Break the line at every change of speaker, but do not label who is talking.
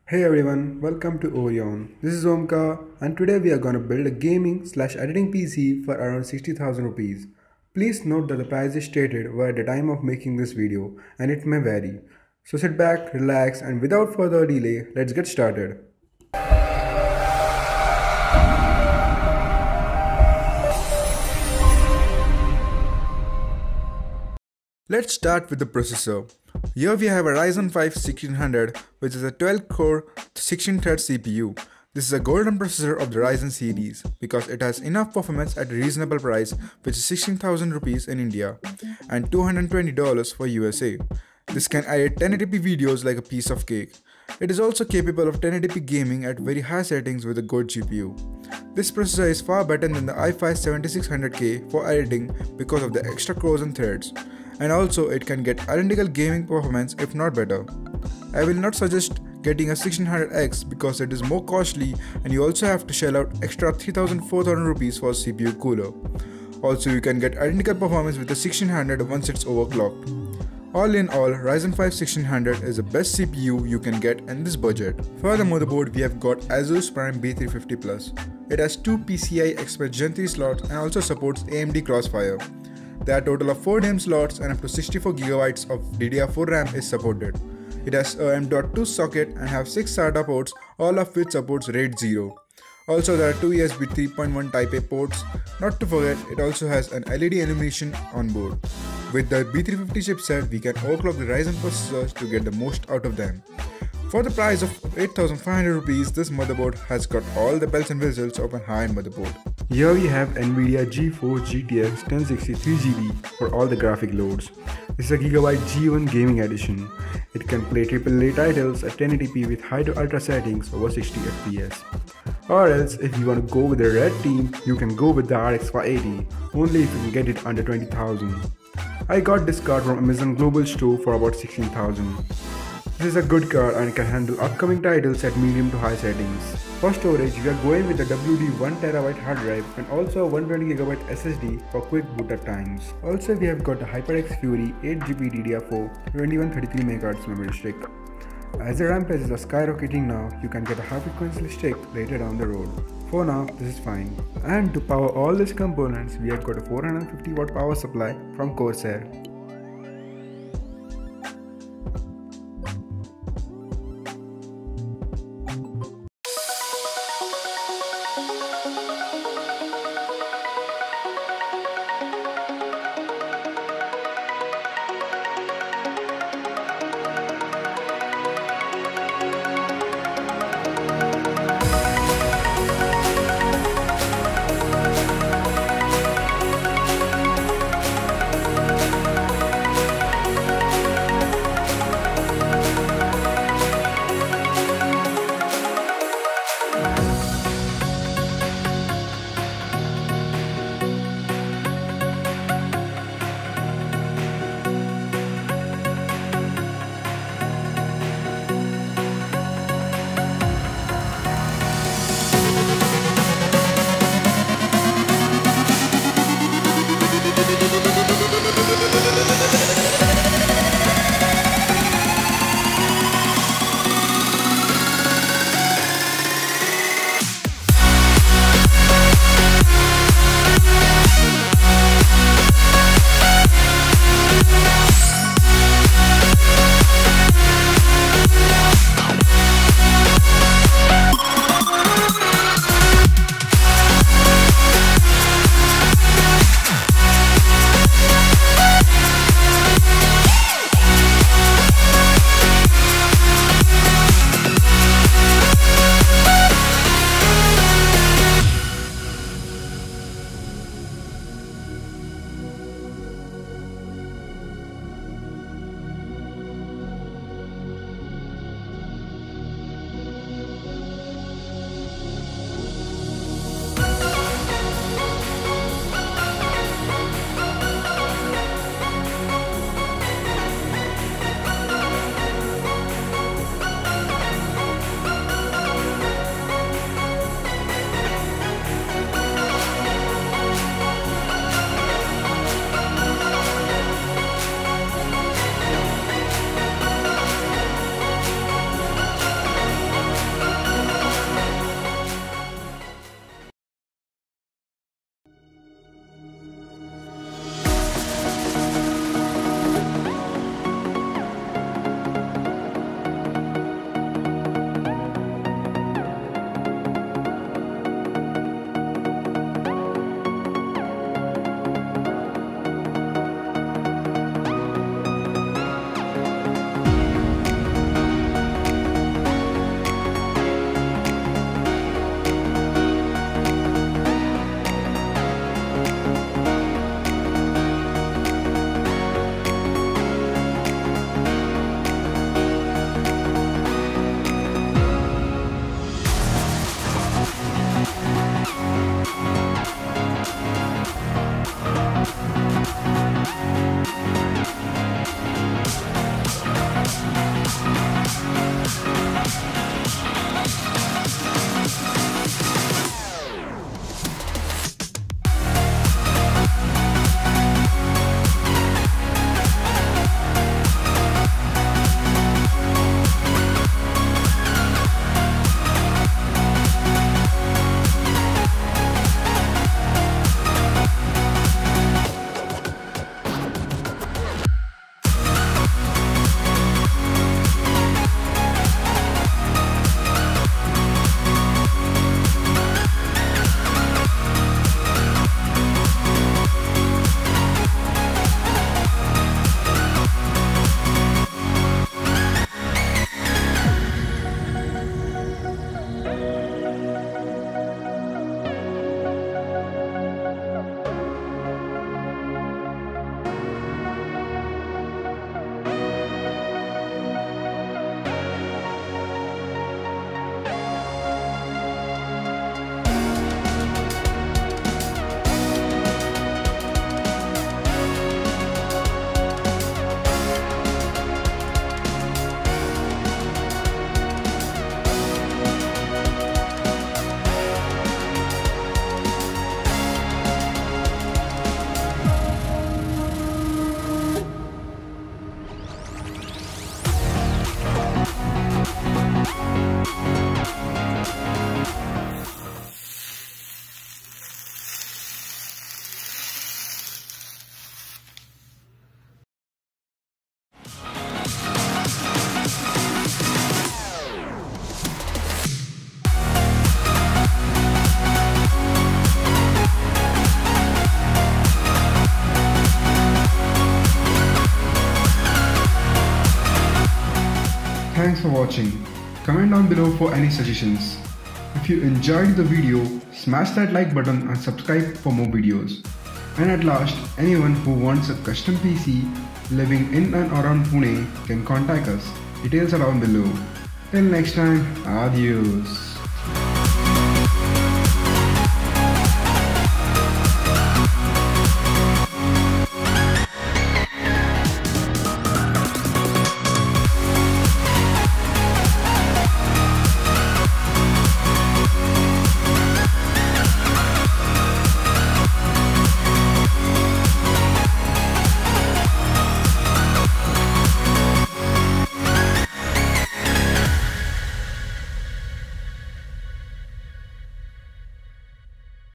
Hey everyone, welcome to Oreon. This is Omka and today we are gonna build a gaming/editing PC for around 60,000 rupees. Please note that the price is stated at the time of making this video and it may vary. So sit back, relax and without further delay, let's get started. Let's start with the processor. Here we have a Ryzen 5 1600 which is a 12-core 16-thread CPU. This is a golden processor of the Ryzen series because it has enough performance at a reasonable price, which is 16,000 rupees in India and $220 for USA. This can edit 1080p videos like a piece of cake. It is also capable of 1080p gaming at very high settings with a good GPU. This processor is far better than the i5 7600K for editing because of the extra cores and threads. And also it can get identical gaming performance if not better. I will not suggest getting a 1600X because it is more costly and you also have to shell out extra 3000-4000 rupees for a CPU cooler. Also you can get identical performance with the 1600 once it's overclocked. All in all, Ryzen 5 1600 is the best CPU you can get in this budget. For the motherboard, we have got Asus Prime B350 Plus. It has 2 PCI Express Gen 3 slots and also supports AMD Crossfire. There are a total of 4 DIMM slots and up to 64GB of DDR4 RAM is supported. It has a M.2 socket and have 6 SATA ports, all of which supports RAID 0. Also there are 2 USB 3.1 Type A ports. Not to forget, it also has an LED illumination on board. With the B350 chipset, we can overclock the Ryzen processors to get the most out of them. For the price of 8,500 rupees, this motherboard has got all the bells and whistles of a high-end motherboard. Here we have Nvidia GeForce GTX 1063GB for all the graphic loads. This is a Gigabyte G1 Gaming Edition. It can play AAA titles at 1080p with high to ultra settings over 60 FPS. Or else, if you want to go with the red team, you can go with the RX 580, only if you can get it under 20,000. I got this card from Amazon Global Store for about 16,000. This is a good card and can handle upcoming titles at medium to high settings. For storage, we are going with the WD 1TB hard drive and also a 120GB SSD for quick boot up times. Also, we have got the HyperX Fury 8GB DDR4 2133MHz memory stick. As the RAM prices are skyrocketing now, you can get a high frequency stick later down the road. For now, this is fine. And to power all these components, we have got a 450W power supply from Corsair. Thanks for watching. Comment down below for any suggestions. If you enjoyed the video, smash that like button and subscribe for more videos. And at last, anyone who wants a custom PC living in and around Pune can contact us. Details are down below. Till next time, adios.